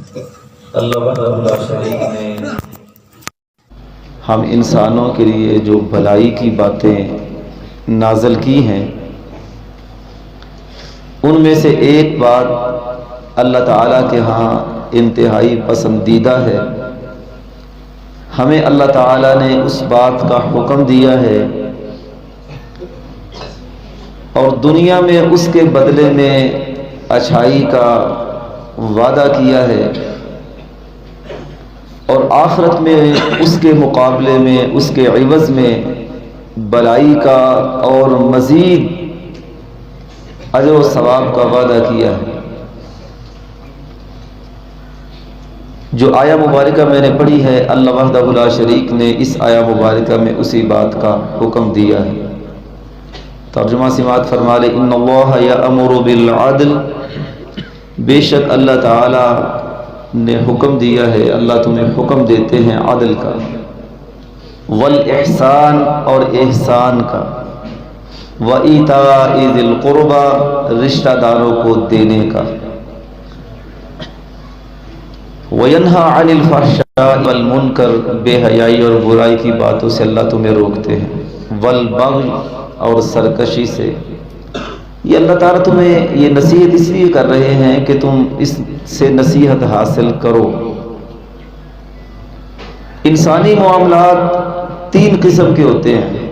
اللہ وحدہ لا شریک نے ہم انسانوں کے لیے جو بھلائی کی باتیں نازل کی ہیں، ان میں سے ایک بات اللہ تعالیٰ کے ہاں انتہائی پسندیدہ ہے۔ ہمیں اللہ تعالیٰ نے اس بات کا حکم دیا ہے اور دنیا میں اس کے بدلے میں اچھائی کا وعدہ کیا ہے، اور آخرت میں اس کے مقابلے میں، اس کے عوض میں بلائی کا اور مزید اجر و ثواب کا وعدہ کیا ہے۔ جو آیہ مبارکہ میں نے پڑھی ہے، اللہ وحدہ لا شریک نے اس آیہ مبارکہ میں اسی بات کا حکم دیا ہے۔ ترجمہ سماعت فرما لے، ان اللہ یأمر بالعدل، بے شک اللہ تعالی نے حکم دیا ہے، اللہ تمہیں حکم دیتے ہیں عدل کا، والاحسان، اور احسان کا، وایتاء ذی القربى، رشتہ داروں کو دینے کا، وینہی عن الفحشاء والمنکر، بے حیائی اور برائی کی باتوں سے اللہ تمہیں روکتے ہیں، والبغی، اور سرکشی سے۔ یہ اللہ تعالیٰ تمہیں یہ نصیحت اس لیے کر رہے ہیں کہ تم اس سے نصیحت حاصل کرو۔ انسانی معاملات تین قسم کے ہوتے ہیں،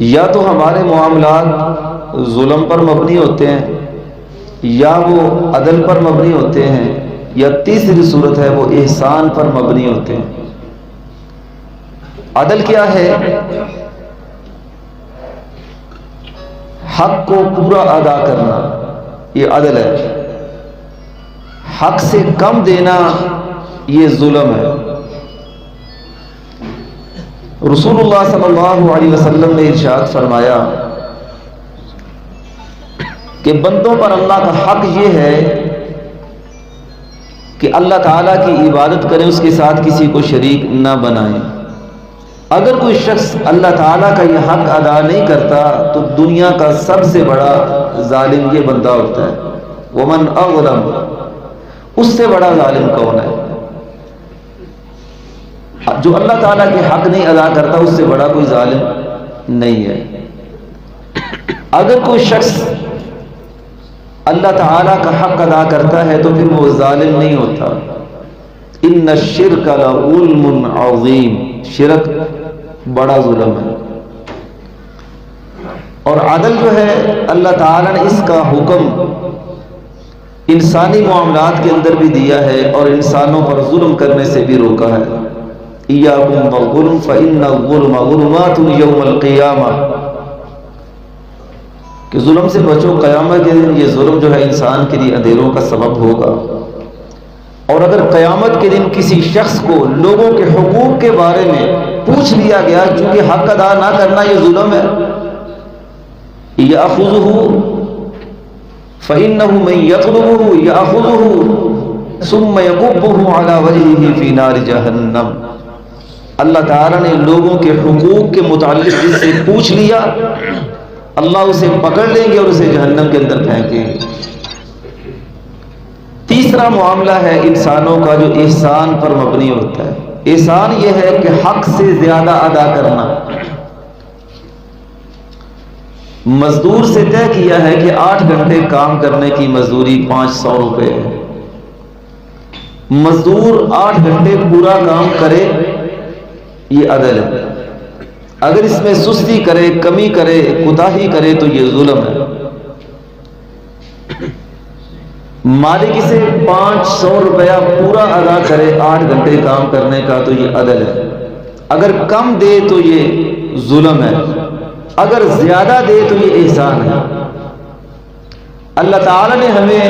یا تو ہمارے معاملات ظلم پر مبنی ہوتے ہیں، یا وہ عدل پر مبنی ہوتے ہیں، یا تیسری صورت ہے وہ احسان پر مبنی ہوتے ہیں۔ عدل کیا ہے؟ حق کو پورا ادا کرنا، یہ عدل ہے۔ حق سے کم دینا یہ ظلم ہے۔ رسول اللہ صلی اللہ علیہ وسلم نے ارشاد فرمایا کہ بندوں پر اللہ کا حق یہ ہے کہ اللہ تعالیٰ کی عبادت کریں، اس کے ساتھ کسی کو شریک نہ بنائیں۔ اگر کوئی شخص اللہ تعالیٰ کا یہ حق ادا نہیں کرتا تو دنیا کا سب سے بڑا ظالم یہ بندہ ہوتا ہے۔ ومن اظلم، اس سے بڑا ظالم کون ہے؟ جو اللہ تعالیٰ کے حق نہیں ادا کرتا، اس سے بڑا کوئی ظالم نہیں ہے۔ اگر کوئی شخص اللہ تعالیٰ کا حق ادا کرتا ہے تو پھر وہ ظالم نہیں ہوتا۔ ان الشرک لظلم عظیم، شرک بڑا ظلم ہے۔ اور عدل جو ہے، اللہ تعالیٰ نے اس کا حکم انسانی معاملات کے اندر بھی دیا ہے اور انسانوں پر ظلم کرنے سے بھی روکا ہے۔ ایاکم والظلم فإن الظلم ظلمات یوم القیامہ، کہ ظلم سے بچو، قیامت کے دن یہ ظلم جو ہے انسان کے لیے اندھیروں کا سبب ہوگا۔ اور اگر قیامت کے دن کسی شخص کو لوگوں کے حقوق کے بارے میں پوچھ لیا گیا، چونکہ حق ادا نہ کرنا یہ ظلم ہے، یأخذہ فإنہ من یطلبہ یأخذہ ثم یکبہ علی وجہہ فی نار جہنم۔ اللہ تعالیٰ نے لوگوں کے حقوق کے متعلق جس سے پوچھ لیا، اللہ اسے پکڑ لیں گے اور اسے جہنم کے اندر پھینکیں گے۔ تیسرا معاملہ ہے انسانوں کا جو احسان پر مبنی ہوتا ہے۔ احسان یہ ہے کہ حق سے زیادہ ادا کرنا۔ مزدور سے طے کیا ہے کہ 8 گھنٹے کام کرنے کی مزدوری 500 روپے ہے۔ مزدور 8 گھنٹے پورا کام کرے، یہ عدل ہے۔ اگر اس میں سستی کرے، کمی کرے، کوتاہی کرے تو یہ ظلم ہے۔ مالک اسے 500 روپیہ پورا ادا کرے 8 گھنٹے کام کرنے کا تو یہ عدل ہے۔ اگر کم دے تو یہ ظلم ہے، اگر زیادہ دے تو یہ احسان ہے۔ اللہ تعالیٰ نے ہمیں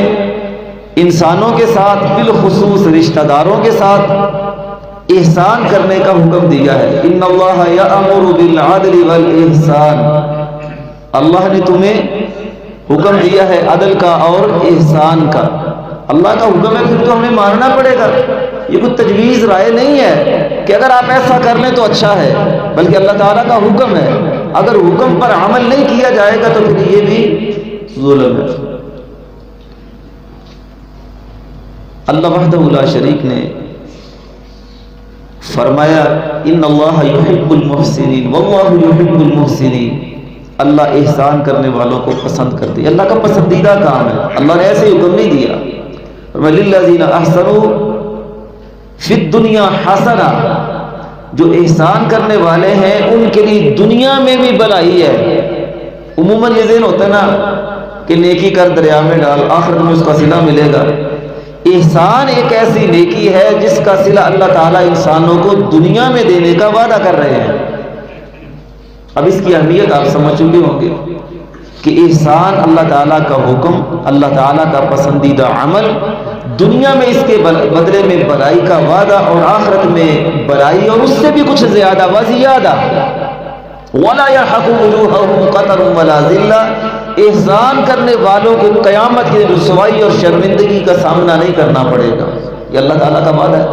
انسانوں کے ساتھ، بالخصوص رشتہ داروں کے ساتھ احسان کرنے کا حکم دیا ہے۔ ان اللہ یأمر بالعدل والاحسان، اللہ نے تمہیں حکم دیا ہے عدل کا اور احسان کا۔ اللہ کا حکم ہے، پھر تو ہمیں ماننا پڑے گا۔ یہ کوئی تجویز رائے نہیں ہے کہ اگر آپ ایسا کر لیں تو اچھا ہے، بلکہ اللہ تعالیٰ کا حکم ہے۔ اگر حکم پر عمل نہیں کیا جائے گا تو پھر یہ بھی ظلم ہے۔ اللہ وحدہ لا شریک نے فرمایا ان اللہ یحب المحسنین واللہ یحب المحسنین، اللہ احسان کرنے والوں کو پسند کرتے ہیں، اللہ کا پسندیدہ کام ہے، اللہ نے ایسے حکم نہیں دیا۔ وَلِلَّذِينَ أَحْسَنُوا فِي الدُّنْيَا حَسَنَةٌ، جو احسان کرنے والے ہیں ان کے لیے دنیا میں بھی بھلائی ہے۔ عموماً یہ ذہن ہوتا ہے نا کہ نیکی کر دریا میں ڈال، آخرت میں اس کا صلہ ملے گا۔ احسان ایک ایسی نیکی ہے جس کا صلہ اللہ تعالیٰ انسانوں کو دنیا میں دینے کا وعدہ کر رہے ہیں۔ اب اس کی اہمیت آپ سمجھ چکے ہوں گے کہ احسان اللہ تعالیٰ کا حکم، اللہ تعالیٰ کا پسندیدہ عمل، دنیا میں اس کے بدلے میں بھلائی کا وعدہ اور آخرت میں بھلائی اور اس سے بھی کچھ زیادہ وزیادہ۔ وَلَا يَحَقُ وُجُوهَهُمْ قَتَرٌ وَلَا ذِلَّةٌ، احسان کرنے والوں کو قیامت کی رسوائی اور شرمندگی کا سامنا نہیں کرنا پڑے گا، یہ اللہ تعالیٰ کا وعدہ ہے۔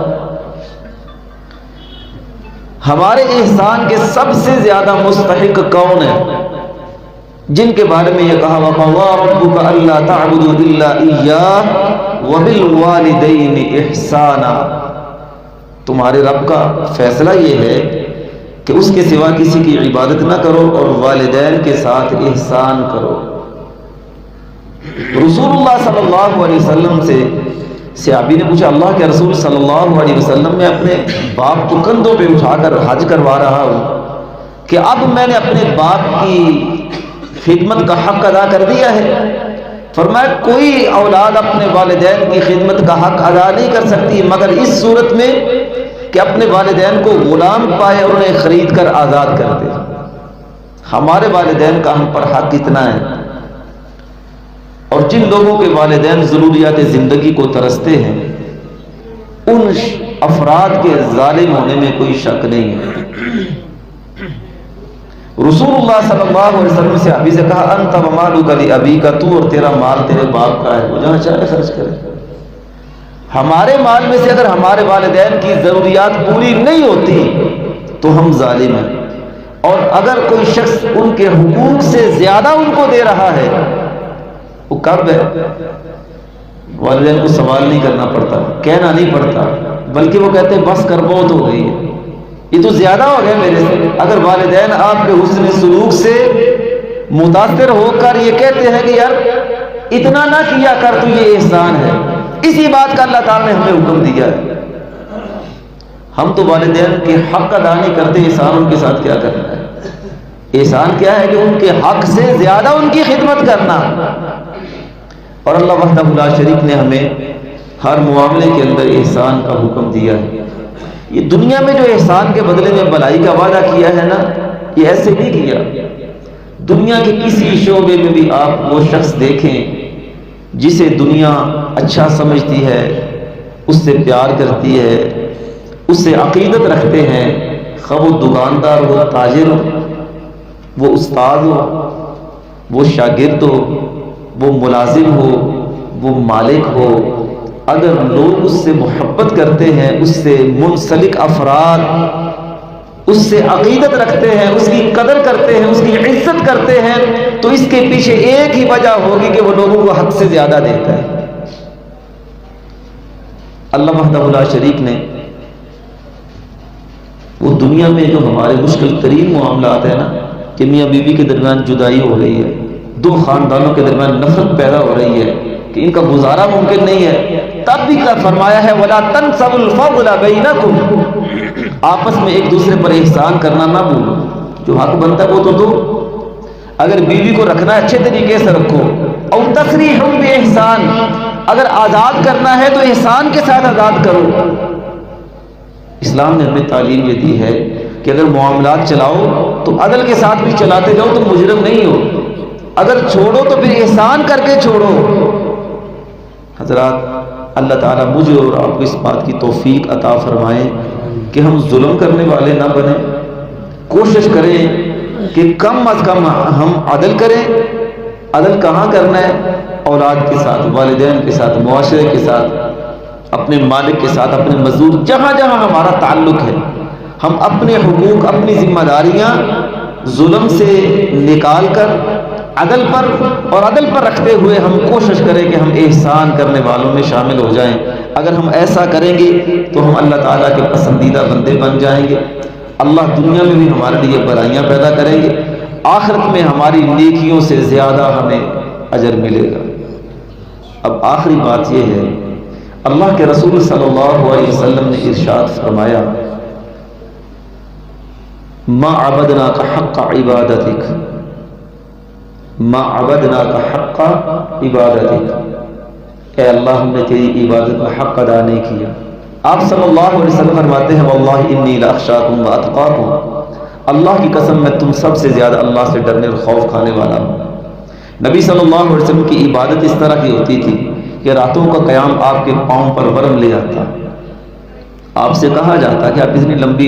ہمارے احسان کے سب سے زیادہ مستحق کون ہیں؟ جن کے بارے میں یہ کہا وَقَضَىٰ رَبُّكَ أَلَّا تَعْبُدُوا إِلَّا إِيَّاهُ وَبِالْوَالِدَيْنِ إِحْسَانًا، تمہارے رب کا فیصلہ یہ ہے کہ اس کے سوا کسی کی عبادت نہ کرو اور والدین کے ساتھ احسان کرو۔ رسول اللہ صلی اللہ علیہ وسلم سے صحابی نے پوچھا اللہ کے رسول صلی اللہ علیہ وسلم، میں اپنے باپ کو کندھوں پہ اٹھا کر حج کروا رہا ہوں کہ اب میں نے اپنے باپ کی خدمت کا حق ادا کر دیا ہے؟ فرمایا کوئی اولاد اپنے والدین کی خدمت کا حق ادا نہیں کر سکتی مگر اس صورت میں کہ اپنے والدین کو غلام پائے اور انہیں خرید کر آزاد کر دے۔ ہمارے والدین کا ہم پر حق کتنا ہے، اور جن لوگوں کے والدین ضروریات زندگی کو ترستے ہیں ان افراد کے ظالم ہونے میں کوئی شک نہیں ہے۔ رسول اللہ صلی اللہ علیہ وسلم سے ابھی سے کہا انت ومالک لابیک، تو اور تیرا مال تیرے باپ کا ہے، وہ جہاں چاہے خرچ کرے۔ ہمارے مال میں سے اگر ہمارے والدین کی ضروریات پوری نہیں ہوتی تو ہم ظالم ہیں، اور اگر کوئی شخص ان کے حقوق سے زیادہ ان کو دے رہا ہے وہ کب ہے؟ والدین کو سوال نہیں کرنا پڑتا، کہنا نہیں پڑتا، بلکہ وہ کہتے ہیں بس کر بہت ہو گئی ہے، یہ تو زیادہ ہو گیا میرے سے۔ اگر والدین آپ کے حسن سلوک سے متاثر ہو کر یہ کہتے ہیں کہ یار اتنا نہ کیا کر تو یہ احسان ہے، اسی بات کا اللہ تعالیٰ نے ہمیں حکم دیا ہے۔ ہم تو والدین کے حق ادا نہیں کرتے، احسان ان کے ساتھ کیا کرنا ہے؟ احسان کیا ہے کہ ان کے حق سے زیادہ ان کی خدمت کرنا۔ اور اللہ وحدہ لا شریک نے ہمیں ہر معاملے کے اندر احسان کا حکم دیا ہے۔ یہ دنیا میں جو احسان کے بدلے میں بھلائی کا وعدہ کیا ہے نا، یہ ایسے نہیں کیا۔ دنیا کے کسی شعبے میں بھی آپ وہ شخص دیکھیں جسے دنیا اچھا سمجھتی ہے، اس سے پیار کرتی ہے، اس سے عقیدت رکھتے ہیں، خواہ وہ دکاندار ہو، تاجر ہو، وہ استاد ہو، وہ شاگرد ہو، وہ ملازم ہو، وہ مالک ہو، اگر لوگ اس سے محبت کرتے ہیں، اس سے منسلک افراد اس سے عقیدت رکھتے ہیں، اس کی قدر کرتے ہیں، اس کی عزت کرتے ہیں، تو اس کے پیچھے ایک ہی وجہ ہوگی کہ وہ لوگوں کو حق سے زیادہ دیتا ہے۔ اللہ وحدہ لا شریک نے وہ دنیا میں جو ہمارے مشکل ترین معاملات ہیں نا، کہ میاں بیوی کے درمیان جدائی ہو رہی ہے، دو خاندانوں کے درمیان نفرت پیدا ہو رہی ہے کہ ان کا گزارا ممکن نہیں ہے، تب بھی کیا فرمایا ہے وَلَا تَنْسَوُا الْفَضْلَ بَيْنَكُمْ، آپس میں ایک دوسرے پر احسان کرنا نہ بھولو، جو حق بنتا ہے وہ تو دو۔ اگر بیوی کو رکھنا ہے اچھے طریقے سے رکھو، اور تسریحٌ بِإِحْسان، اگر آزاد کرنا ہے تو احسان کے ساتھ آزاد کرو۔ اسلام نے ہمیں تعلیم یہ دی ہے کہ اگر معاملات چلاؤ تو عدل کے ساتھ بھی چلاتے جاؤ، تم مجرم نہیں ہو، اگر چھوڑو تو پھر احسان کر کے چھوڑو۔ حضرات اللہ تعالیٰ مجھے اور آپ کو اس بات کی توفیق عطا فرمائے کہ ہم ظلم کرنے والے نہ بنیں، کوشش کریں کہ کم از کم ہم عدل کریں۔ عدل کہاں کرنا ہے؟ اولاد کے ساتھ، والدین کے ساتھ، معاشرے کے ساتھ، اپنے مالک کے ساتھ، اپنے مزدور، جہاں جہاں ہمارا تعلق ہے ہم اپنے حقوق، اپنی ذمہ داریاں ظلم سے نکال کر عدل پر اور عدل پر رکھتے ہوئے ہم کوشش کریں کہ ہم احسان کرنے والوں میں شامل ہو جائیں. اگر ہم ایسا کریں گے تو ہم اللہ تعالیٰ کے پسندیدہ بندے بن جائیں گے. اللہ دنیا میں بھی ہمارے لیے بھلائیاں پیدا کریں گے, آخرت میں ہماری نیکیوں سے زیادہ ہمیں اجر ملے گا. اب آخری بات یہ ہے, اللہ کے رسول صلی اللہ علیہ وسلم نے ارشاد فرمایا, ما عبدناک حق عبادتک, ما عبدناک حق عبادتک, اے اللہ ہم نے تیری عبادت کا حق ادا نہیں کیا. آپ صلی اللہ علیہ وسلم فرماتے ہیں, واللہ انی لاخشاکم واتقاکم, اللہ کی قسم میں تم سب سے زیادہ اللہ سے ڈرنے اور خوف کھانے والا ہوں. نبی صلی اللہ علیہ وسلم کی عبادت اس طرح کی ہوتی تھی کہ راتوں کا قیام آپ کے پاؤں پر ورم لے آتا. آپ سے کہا جاتا کہ آپ اتنی لمبی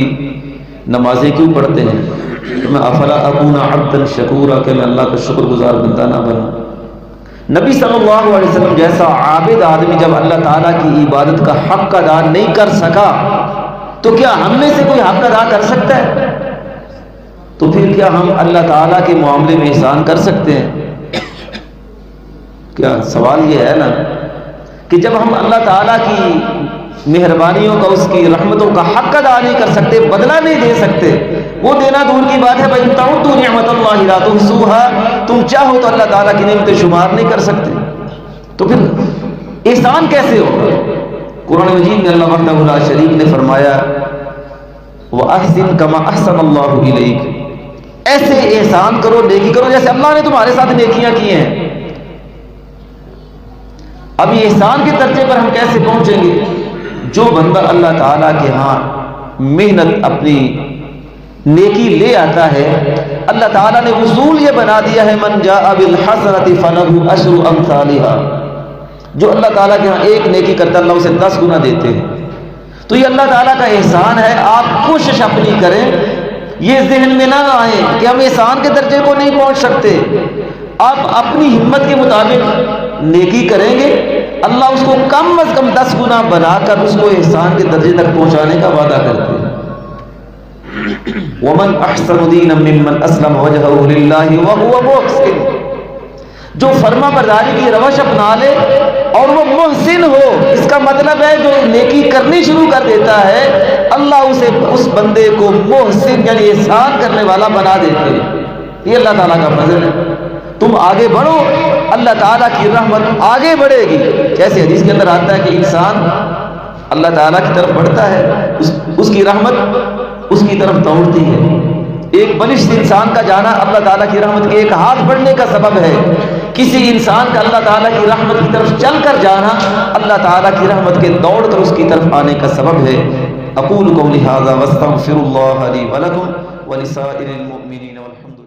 نمازیں کیوں پڑھتے ہیں؟ تو میں افلا اکون عبدا شکورا, کہ میں اللہ کا شکر گزار بندہ نہ بنا. نبی صلی اللہ علیہ وسلم جیسا عابد آدمی جب اللہ تعالیٰ کی عبادت کا حق ادا نہیں کر سکا تو کیا ہم میں سے کوئی حق ادا کر سکتا ہے؟ تو پھر کیا ہم اللہ تعالیٰ کے معاملے میں احسان کر سکتے ہیں؟ کیا سوال یہ ہے نا کہ جب ہم اللہ تعالیٰ کی مہربانیوں کا, اس کی رحمتوں کا حق ادا نہیں کر سکتے, بدلہ نہیں دے سکتے, وہ دینا دور کی بات ہے. بھائی تعودوا نعمت اللہ لا تحصوها, تم چاہو تو اللہ تعالیٰ کی نعمتیں شمار نہیں کر سکتے, تو پھر احسان کیسے ہوگا؟ قرآن مجید میں اللہ وحدہ لا شریک نے فرمایا, وَأَحْسِن كَمَا أَحْسَنَ اللَّهُ إِلَيْكَ, ایسے احسان کرو, نیکی کرو جیسے اللہ نے تمہارے ساتھ نیکیاں کی ہیں. اب یہ احسان کے درجے پر ہم کیسے پہنچیں گے؟ جو بندہ اللہ تعالیٰ کے ہاں محنت اپنی نیکی لے آتا ہے, اللہ تعالیٰ نے اصول یہ بنا دیا ہے, من جاء بالحسنۃ فلہ عشر امثالها, جو اللہ تعالیٰ کے ہاں ایک نیکی کرتا اللہ اسے 10 گنا دیتے ہیں. تو یہ اللہ تعالیٰ کا احسان ہے. آپ کوشش اپنی کریں, یہ ذہن میں نہ آئے کہ ہم احسان کے درجے کو نہیں پہنچ سکتے. آپ اپنی ہمت کے مطابق نیکی کریں گے, اللہ اس کو کم از کم 10 گنا بنا کر اس کو احسان کے درجے تک پہنچانے کا وعدہ کرتے ہیں. وَمَنْ أَحْسَنُ دِينًا مِّمَّنْ أَسْلَمَ وَجْهَهُ لِلَّهِ وَهُوَ مُحْسِنٌ, جو فرما برداری کی روش اپنا لے اور وہ محسن ہو. اس کا مطلب ہے جو نیکی کرنی شروع کر دیتا ہے اللہ اسے, اس بندے کو محسن یعنی احسان کرنے والا بنا دیتے ہیں. یہ اللہ تعالیٰ کا فضل ہے. تم آگے بڑھو, اللہ تعالیٰ کی رحمت آگے بڑھے گی. جیسے حدیث کے اندر آتا ہے کہ انسان اللہ تعالیٰ کی طرف بڑھتا ہے, اس کی رحمت اس کی طرف دوڑتی ہے. ایک بلشت انسان کا جانا اللہ تعالیٰ کی رحمت کے ایک ہاتھ بڑھنے کا سبب ہے. کسی انسان کا اللہ تعالیٰ کی رحمت کی طرف چل کر جانا اللہ تعالیٰ کی رحمت کے دوڑ کر اس کی طرف آنے کا سبب ہے. اقول قولی ھذا واستغفر اللہ لی ولکم ولسائر المؤمنین والحمد للہ.